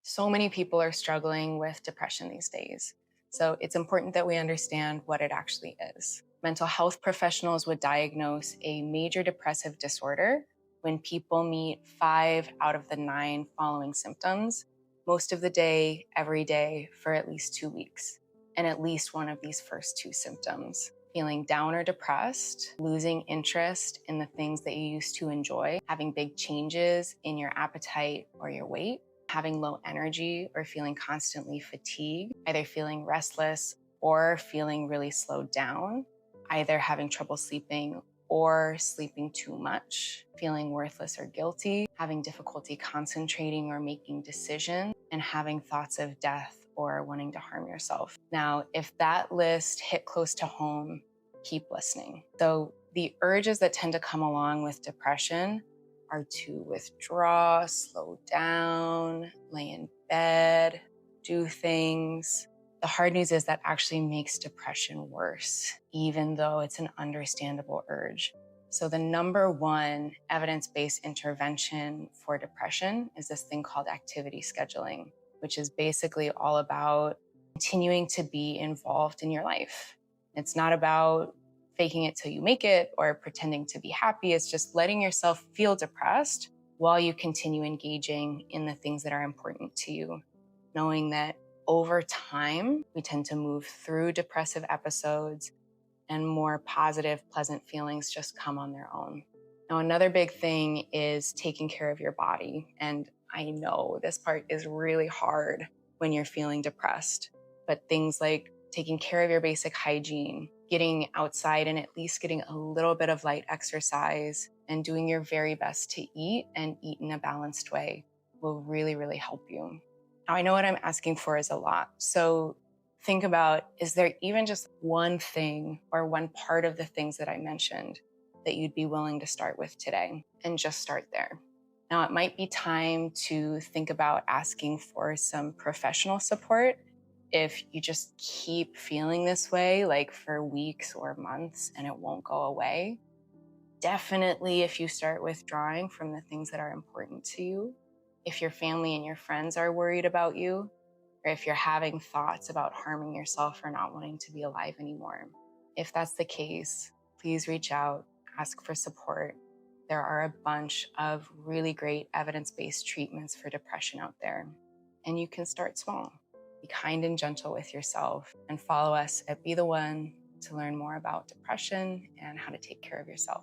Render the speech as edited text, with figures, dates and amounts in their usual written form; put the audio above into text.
So many people are struggling with depression these days. So it's important that we understand what it actually is. Mental health professionals would diagnose a major depressive disorder when people meet 5 out of the 9 following symptoms most of the day, every day, for at least 2 weeks. And at least one of these first two symptoms: feeling down or depressed, losing interest in the things that you used to enjoy, having big changes in your appetite or your weight, having low energy or feeling constantly fatigued, either feeling restless or feeling really slowed down, either having trouble sleeping or sleeping too much, feeling worthless or guilty, having difficulty concentrating or making decisions, and having thoughts of death or wanting to harm yourself. Now, if that list hit close to home, keep listening. So the urges that tend to come along with depression are to withdraw, slow down, lay in bed, do things. The hard news is that actually makes depression worse, even though it's an understandable urge. So the number one evidence-based intervention for depression is this thing called activity scheduling, which is basically all about continuing to be involved in your life. It's not about faking it till you make it or pretending to be happy. It's just letting yourself feel depressed while you continue engaging in the things that are important to you, knowing that over time, we tend to move through depressive episodes and more positive, pleasant feelings just come on their own. Now, another big thing is taking care of your body. And I know this part is really hard when you're feeling depressed, but things like taking care of your basic hygiene, getting outside and at least getting a little bit of light exercise, and doing your very best to eat and eat in a balanced way will really, really help you. Now, I know what I'm asking for is a lot. So think about, is there even just one thing or one part of the things that I mentioned that you'd be willing to start with today? And just start there. Now, it might be time to think about asking for some professional support if you just keep feeling this way, like for weeks or months, and it won't go away. Definitely, if you start withdrawing from the things that are important to you, if your family and your friends are worried about you, or if you're having thoughts about harming yourself or not wanting to be alive anymore. If that's the case, please reach out, ask for support. There are a bunch of really great evidence-based treatments for depression out there, and you can start small. Be kind and gentle with yourself, and follow us at BTheOne to learn more about depression and how to take care of yourself.